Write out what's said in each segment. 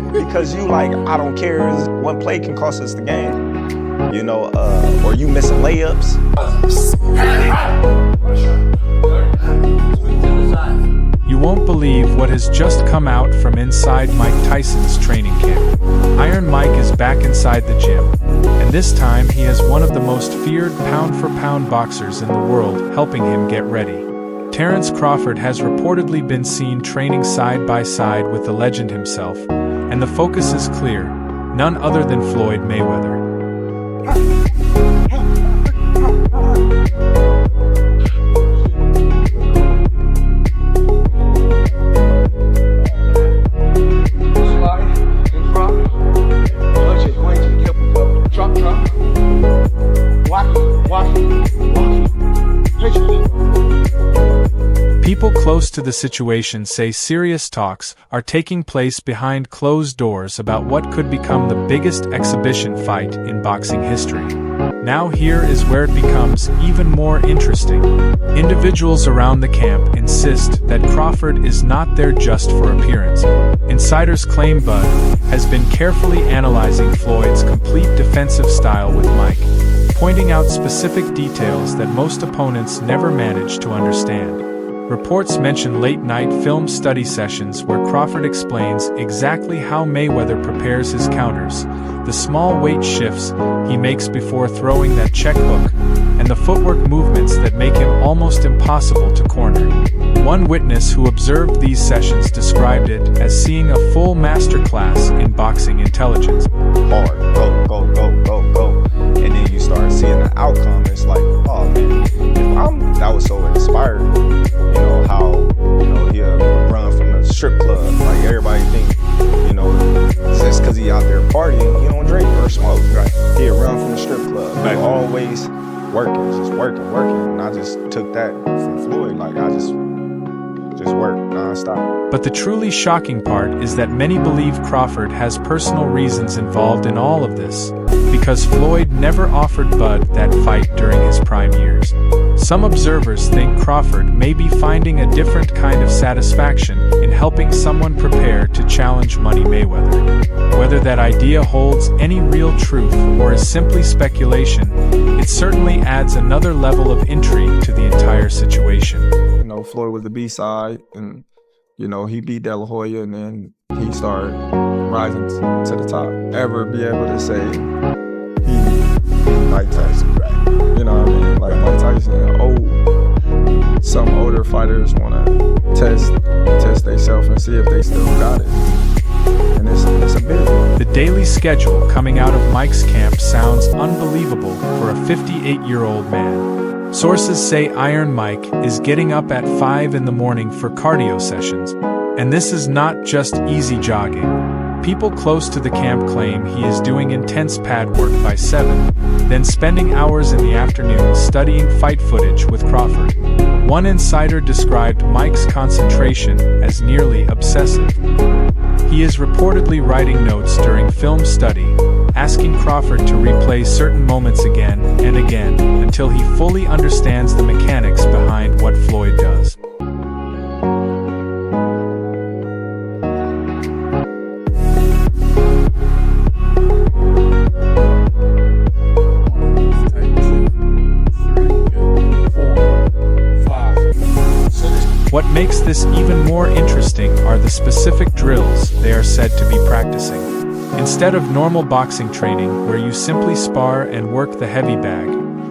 because you like, I don't care, one play can cost us the game, you know, or you missing layups. You won't believe what has just come out from inside Mike Tyson's training camp. Iron Mike is back inside the gym, and this time he has one of the most feared pound-for-pound boxers in the world helping him get ready. Terrence Crawford has reportedly been seen training side by side with the legend himself, and the focus is clear, none other than Floyd Mayweather. People close to the situation say serious talks are taking place behind closed doors about what could become the biggest exhibition fight in boxing history. Now here is where it becomes even more interesting. Individuals around the camp insist that Crawford is not there just for appearance. Insiders claim Bud has been carefully analyzing Floyd's complete defensive style with Mike, pointing out specific details that most opponents never manage to understand. Reports mention late-night film study sessions where Crawford explains exactly how Mayweather prepares his counters, the small weight shifts he makes before throwing that check hook, and the footwork movements that make him almost impossible to corner. One witness who observed these sessions described it as seeing a full masterclass in boxing intelligence. Hard, go, go, go, go, go. And then you start seeing the outcome, it's like, oh man, that was so inspired. You know, how, you know, he'll run from the strip club, like everybody think, you know, just because he out there partying, he don't drink or smoke, right? He'll run from the strip club, but always working, just working. And I just took that from Floyd, like I just work nonstop. But the truly shocking part is that many believe Crawford has personal reasons involved in all of this, because Floyd never offered Bud that fight during his prime years. Some observers think Crawford may be finding a different kind of satisfaction in helping someone prepare to challenge Money Mayweather. Whether that idea holds any real truth or is simply speculation, it certainly adds another level of intrigue to the entire situation. You know, Floyd was the B-side, and, you know, he beat De La Hoya, and then he started rising to the top. Ever be able to say he beat Mike Tyson, right? You know what I mean? Like Mike Tyson, some older fighters want to test themselves and see if they still got it. And it's a bit. The daily schedule coming out of Mike's camp sounds unbelievable for a 58-year-old man. Sources say Iron Mike is getting up at 5 in the morning for cardio sessions, and this is not just easy jogging. People close to the camp claim he is doing intense pad work by 7, then spending hours in the afternoon studying fight footage with Crawford. One insider described Mike's concentration as nearly obsessive. He is reportedly writing notes during film study, asking Crawford to replay certain moments again and again until he fully understands the mechanics behind what Floyd does. What makes this even more interesting are the specific drills they are said to be practicing. Instead of normal boxing training where you simply spar and work the heavy bag,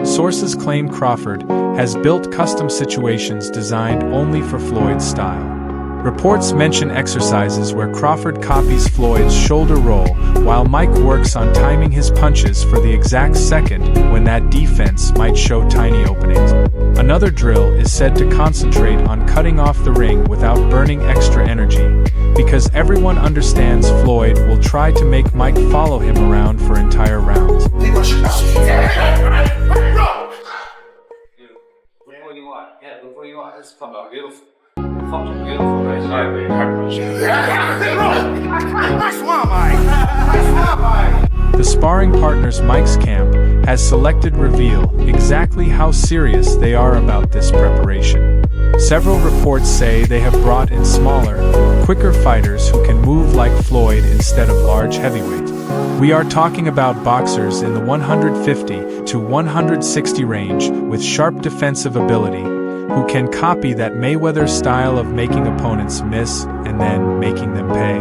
sources claim Crawford has built custom situations designed only for Floyd's style. Reports mention exercises where Crawford copies Floyd's shoulder roll while Mike works on timing his punches for the exact second when that defense might show tiny openings. Another drill is said to concentrate on cutting off the ring without burning extra energy, because everyone understands Floyd will try to make Mike follow him around for entire rounds. The sparring partners Mike's camp has selected reveal exactly how serious they are about this preparation. Several reports say they have brought in smaller, quicker fighters who can move like Floyd instead of large heavyweights. We are talking about boxers in the 150 to 160 range with sharp defensive ability, who can copy that Mayweather style of making opponents miss and then making them pay.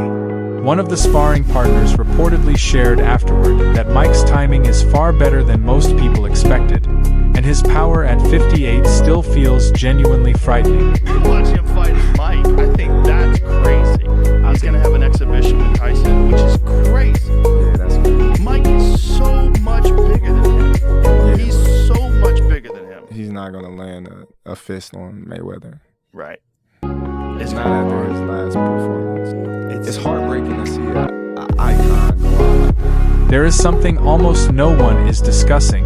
One of the sparring partners reportedly shared afterward that Mike's timing is far better than most people expected, and his power at 58 still feels genuinely frightening. You watch him fighting Mike, I think that's crazy. He's going to have an exhibition with Tyson, which is crazy. Yeah, that's crazy. Mike is so much bigger than him. Yeah. He's so much bigger than him. He's not going to land a fist on Mayweather. Right. It's not after his last performance. It's heartbreaking to see an icon go out like that. There is something almost no one is discussing,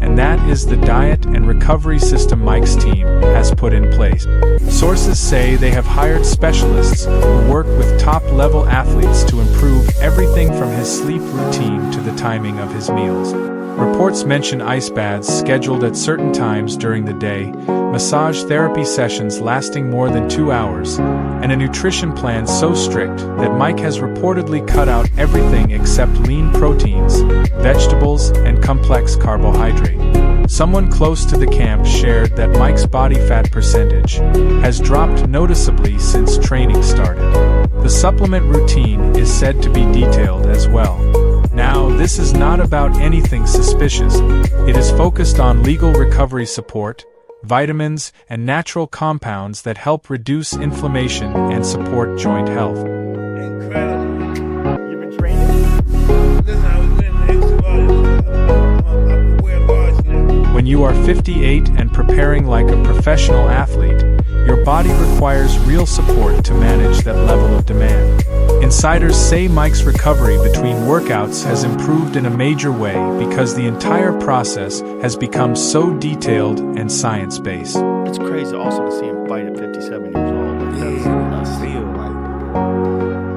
and that is the diet and recovery system Mike's team has put in place. Sources say they have hired specialists who work with top-level athletes to improve everything from his sleep routine to the timing of his meals. Reports mention ice baths scheduled at certain times during the day, massage therapy sessions lasting more than 2 hours, and a nutrition plan so strict that Mike has reportedly cut out everything except lean proteins, vegetables, and complex carbohydrate. Someone close to the camp shared that Mike's body fat percentage has dropped noticeably since training started. The supplement routine is said to be detailed as well. Now, this is not about anything suspicious. It is focused on legal recovery support, vitamins, and natural compounds that help reduce inflammation and support joint health. Incredible. You've been training? Listen, I was winning the extra body. I'm wear large now. When you are 58 and preparing like a professional athlete, your body requires real support to manage that level of demand. Insiders say Mike's recovery between workouts has improved in a major way because the entire process has become so detailed and science-based. It's crazy also to see him fight at 57 years old. Like, that's I nuts. feel like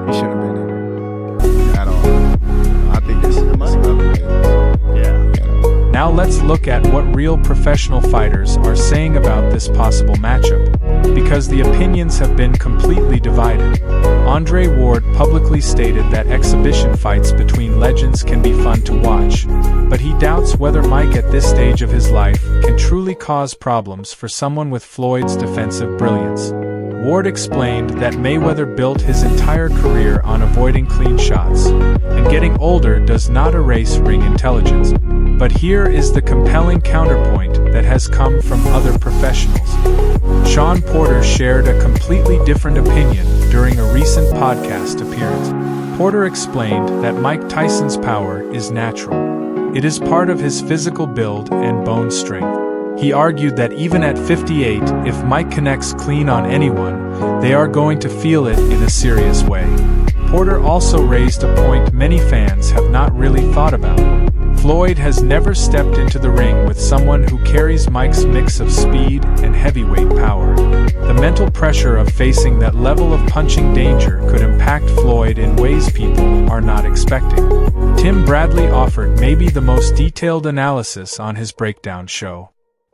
he shouldn't have been in there at all. I think this is The money. Yeah. Now let's look at what real professional fighters are saying about this possible matchup, because the opinions have been completely divided. Andre Ward publicly stated that exhibition fights between legends can be fun to watch, but he doubts whether Mike at this stage of his life can truly cause problems for someone with Floyd's defensive brilliance. Ward explained that Mayweather built his entire career on avoiding clean shots, and getting older does not erase ring intelligence. But here is the compelling counterpoint that has come from other professionals. Sean Porter shared a completely different opinion during a recent podcast appearance. Porter explained that Mike Tyson's power is natural. It is part of his physical build and bone strength. He argued that even at 58, if Mike connects clean on anyone, they are going to feel it in a serious way. Porter also raised a point many fans have not really thought about. Floyd has never stepped into the ring with someone who carries Mike's mix of speed and heavyweight power. The mental pressure of facing that level of punching danger could impact Floyd in ways people are not expecting. Tim Bradley offered maybe the most detailed analysis on his breakdown show.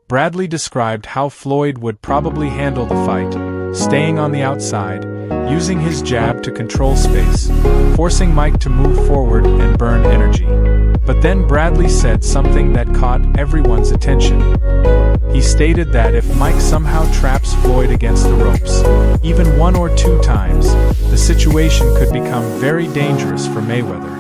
Bradley described how Floyd would probably handle the fight, staying on the outside, using his jab to control space, forcing Mike to move forward and burn energy. But then Bradley said something that caught everyone's attention. He stated that if Mike somehow traps Floyd against the ropes, even 1 or 2 times, the situation could become very dangerous for Mayweather.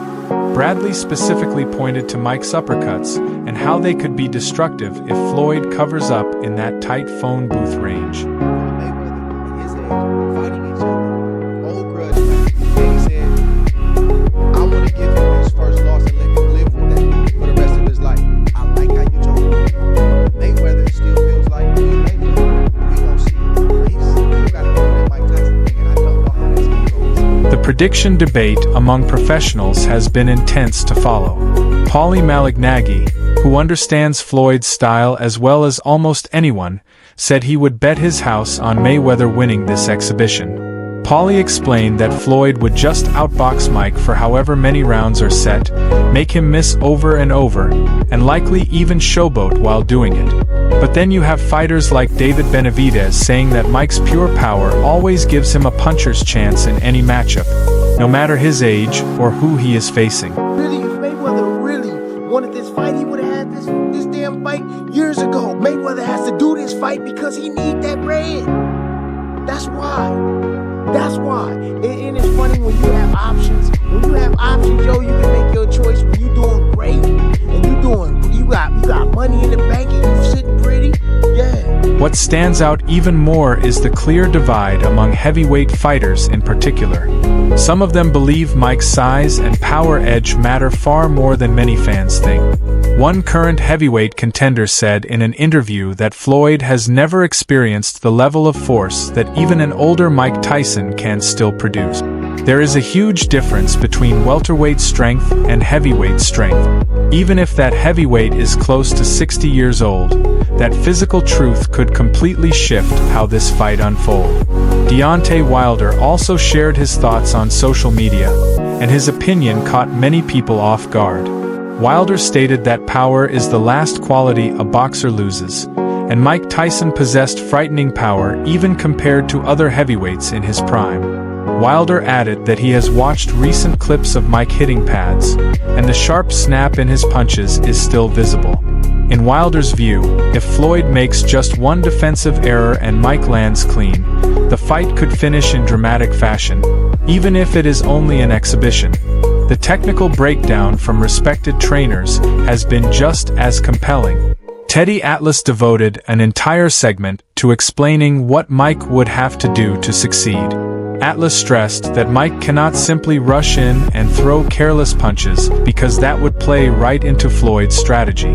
Bradley specifically pointed to Mike's uppercuts and how they could be destructive if Floyd covers up in that tight phone booth range. Mayweather at his age fighting each other, old grudge match, and he said, I want to give him his first loss and let him live with that for the rest of his life. I like how you told me. Mayweather still feels like he's Mayweather. We gonna see. He's still got to get that Mike Tyson thing, and I don't know how that's gonna go. The prediction debate among professionals has been intense to follow. Paulie Malignaggi, who understands Floyd's style as well as almost anyone, said he would bet his house on Mayweather winning this exhibition. Paulie explained that Floyd would just outbox Mike for however many rounds are set, make him miss over and over, and likely even showboat while doing it. But then you have fighters like David Benavidez saying that Mike's pure power always gives him a puncher's chance in any matchup, no matter his age or who he is facing. Really, if Mayweather really wanted this fight, he would have had this damn fight years ago. Mayweather has to do this fight because he needs that bread. That's why. That's why. And it's funny when you have options. When you have options, yo, you can make your choice. When you doing great and you got money in the bank and you sitting pretty, yeah. What stands out even more is the clear divide among heavyweight fighters in particular. Some of them believe Mike's size and power edge matter far more than many fans think. One current heavyweight contender said in an interview that Floyd has never experienced the level of force that even an older Mike Tyson can still produce. There is a huge difference between welterweight strength and heavyweight strength. Even if that heavyweight is close to 60 years old, that physical truth could completely shift how this fight unfolds. Deontay Wilder also shared his thoughts on social media, and his opinion caught many people off guard. Wilder stated that power is the last quality a boxer loses, and Mike Tyson possessed frightening power even compared to other heavyweights in his prime. Wilder added that he has watched recent clips of Mike hitting pads, and the sharp snap in his punches is still visible. In Wilder's view, if Floyd makes just one defensive error and Mike lands clean, the fight could finish in dramatic fashion, even if it is only an exhibition. The technical breakdown from respected trainers has been just as compelling. Teddy Atlas devoted an entire segment to explaining what Mike would have to do to succeed. Atlas stressed that Mike cannot simply rush in and throw careless punches because that would play right into Floyd's strategy.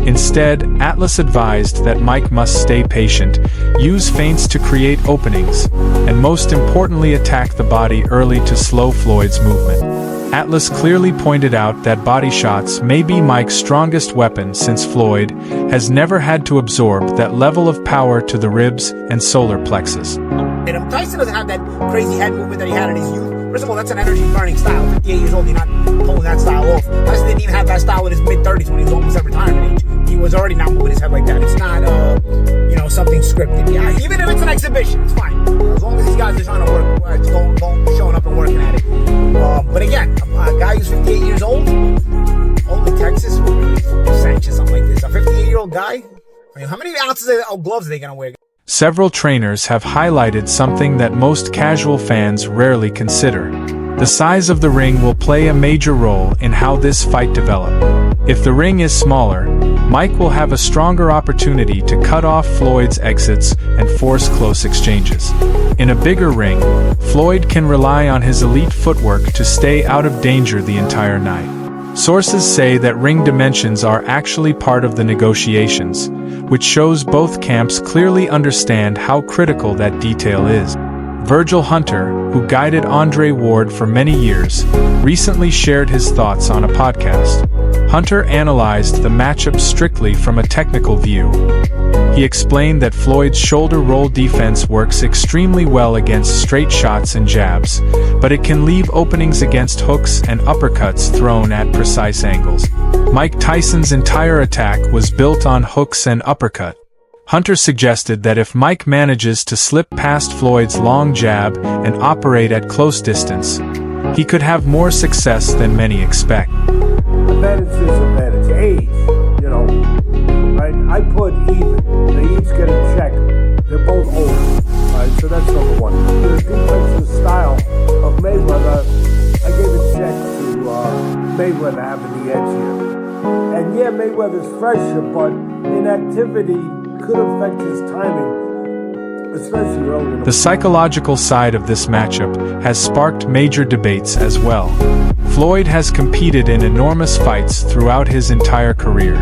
Instead, Atlas advised that Mike must stay patient, use feints to create openings, and most importantly attack the body early to slow Floyd's movement. Atlas clearly pointed out that body shots may be Mike's strongest weapon since Floyd has never had to absorb that level of power to the ribs and solar plexus. And Tyson doesn't have that crazy head movement that he had in his youth. First of all, that's an energy-burning style. 58 years old, you're not pulling that style off. Tyson didn't even have that style in his mid-30s when he was almost at retirement age. He was already not moving his head like that. It's not, something scripted. Yeah, even if it's an exhibition, it's fine. As long as these guys are trying to work, showing up and working at it. But again, a guy who's 58 years old, only Texas would really sanction something like this. A 58-year-old guy? I mean, how many ounces of gloves are they going to wear? Several trainers have highlighted something that most casual fans rarely consider. The size of the ring will play a major role in how this fight develops. If the ring is smaller, Mike will have a stronger opportunity to cut off Floyd's exits and force close exchanges. In a bigger ring, Floyd can rely on his elite footwork to stay out of danger the entire night. Sources say that ring dimensions are actually part of the negotiations, which shows both camps clearly understand how critical that detail is. Virgil Hunter, who guided Andre Ward for many years, recently shared his thoughts on a podcast. Hunter analyzed the matchup strictly from a technical view. He explained that Floyd's shoulder roll defense works extremely well against straight shots and jabs, but it can leave openings against hooks and uppercuts thrown at precise angles. Mike Tyson's entire attack was built on hooks and uppercut. Hunter suggested that if Mike manages to slip past Floyd's long jab and operate at close distance, he could have more success than many expect. Advantage is advantage. Age, right? I put even. They each get a check. They're both old. Right? So that's number one. The defensive style of Mayweather, I gave a check to Mayweather having the edge here. And yeah, Mayweather's fresher, but inactivity could affect his timing, especially early. The psychological side of this matchup has sparked major debates as well. Floyd has competed in enormous fights throughout his entire career.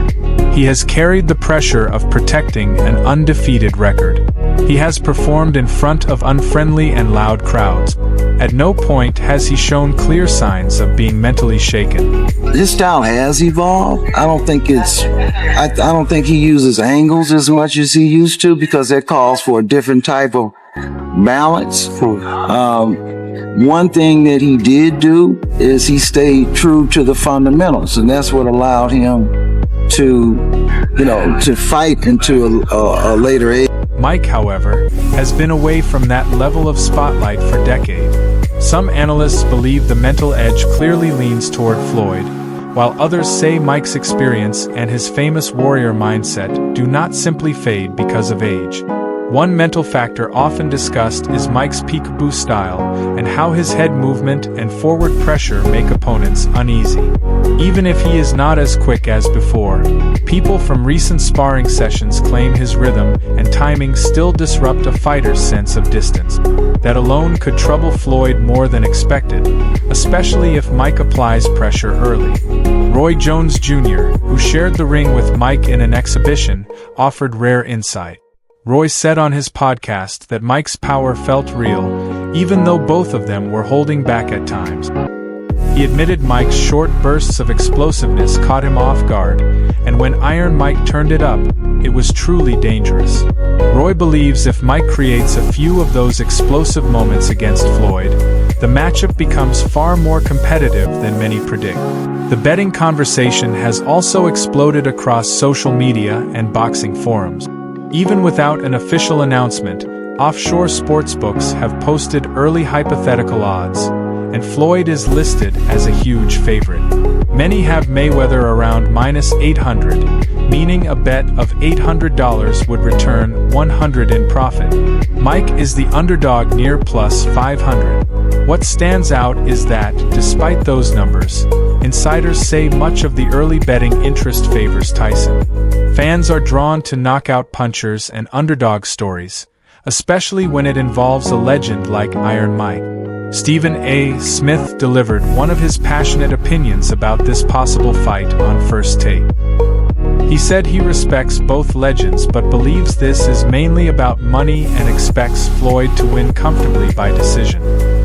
He has carried the pressure of protecting an undefeated record. He has performed in front of unfriendly and loud crowds. At no point has he shown clear signs of being mentally shaken. His style has evolved. I don't think he uses angles as much as he used to, because that calls for a different type of balance. One thing that he did do is he stayed true to the fundamentals, and that's what allowed him to fight into a later age. Mike, however, has been away from that level of spotlight for decades. Some analysts believe the mental edge clearly leans toward Floyd, while others say Mike's experience and his famous warrior mindset do not simply fade because of age. One mental factor often discussed is Mike's peekaboo style and how his head movement and forward pressure make opponents uneasy. Even if he is not as quick as before, people from recent sparring sessions claim his rhythm and timing still disrupt a fighter's sense of distance. That alone could trouble Floyd more than expected, especially if Mike applies pressure early. Roy Jones Jr., who shared the ring with Mike in an exhibition, offered rare insight. Roy said on his podcast that Mike's power felt real, even though both of them were holding back at times. He admitted Mike's short bursts of explosiveness caught him off guard, and when Iron Mike turned it up, it was truly dangerous. Roy believes if Mike creates a few of those explosive moments against Floyd, the matchup becomes far more competitive than many predict. The betting conversation has also exploded across social media and boxing forums. Even without an official announcement, offshore sportsbooks have posted early hypothetical odds, and Floyd is listed as a huge favorite. Many have Mayweather around -800, meaning a bet of $800 would return $100 in profit. Mike is the underdog near +500. What stands out is that, despite those numbers, insiders say much of the early betting interest favors Tyson. Fans are drawn to knockout punchers and underdog stories, especially when it involves a legend like Iron Mike. Stephen A. Smith delivered one of his passionate opinions about this possible fight on First Take. He said he respects both legends but believes this is mainly about money and expects Floyd to win comfortably by decision.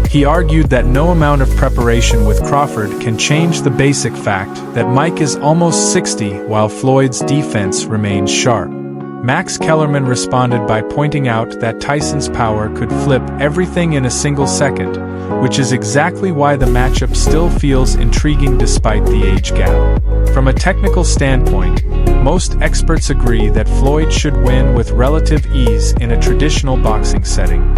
He argued that no amount of preparation with Crawford can change the basic fact that Mike is almost 60 while Floyd's defense remains sharp. Max Kellerman responded by pointing out that Tyson's power could flip everything in a single second, which is exactly why the matchup still feels intriguing despite the age gap. From a technical standpoint, most experts agree that Floyd should win with relative ease in a traditional boxing setting.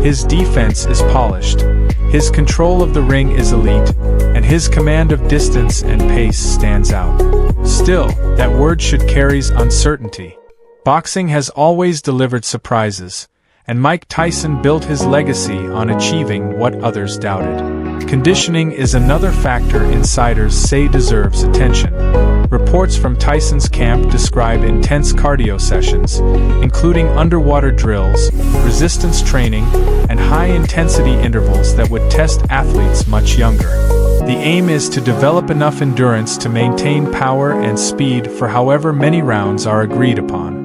His defense is polished, his control of the ring is elite, and his command of distance and pace stands out. Still, that word should carries uncertainty. Boxing has always delivered surprises, and Mike Tyson built his legacy on achieving what others doubted. Conditioning is another factor insiders say deserves attention. Reports from Tyson's camp describe intense cardio sessions, including underwater drills, resistance training, and high-intensity intervals that would test athletes much younger. The aim is to develop enough endurance to maintain power and speed for however many rounds are agreed upon.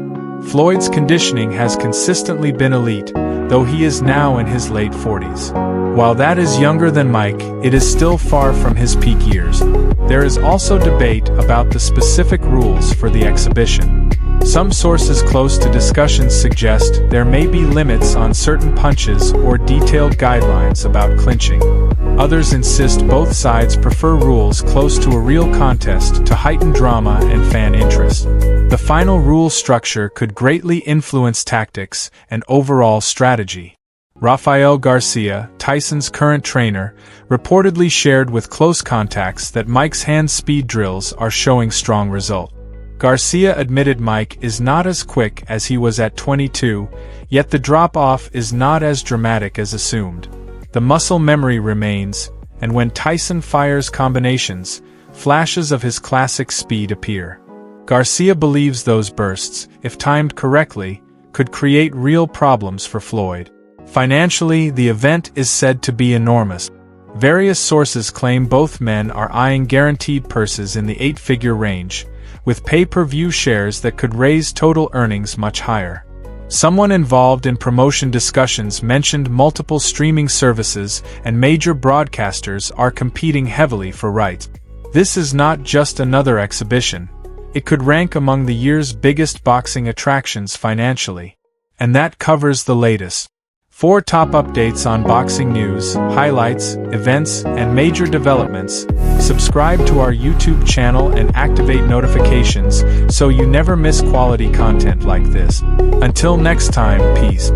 Floyd's conditioning has consistently been elite, though he is now in his late 40s. While that is younger than Mike, it is still far from his peak years. There is also debate about the specific rules for the exhibition. Some sources close to discussions suggest there may be limits on certain punches or detailed guidelines about clinching. Others insist both sides prefer rules close to a real contest to heighten drama and fan interest. The final rule structure could greatly influence tactics and overall strategy. Rafael Garcia, Tyson's current trainer, reportedly shared with close contacts that Mike's hand speed drills are showing strong results. Garcia admitted Mike is not as quick as he was at 22, yet the drop-off is not as dramatic as assumed. The muscle memory remains, and when Tyson fires combinations, flashes of his classic speed appear. Garcia believes those bursts, if timed correctly, could create real problems for Floyd. Financially, the event is said to be enormous. Various sources claim both men are eyeing guaranteed purses in the 8-figure range, with pay-per-view shares that could raise total earnings much higher. Someone involved in promotion discussions mentioned multiple streaming services and major broadcasters are competing heavily for rights. This is not just another exhibition. It could rank among the year's biggest boxing attractions financially. And that covers the latest. For top updates on boxing news, highlights, events, and major developments, subscribe to our YouTube channel and activate notifications so you never miss quality content like this. Until next time, peace.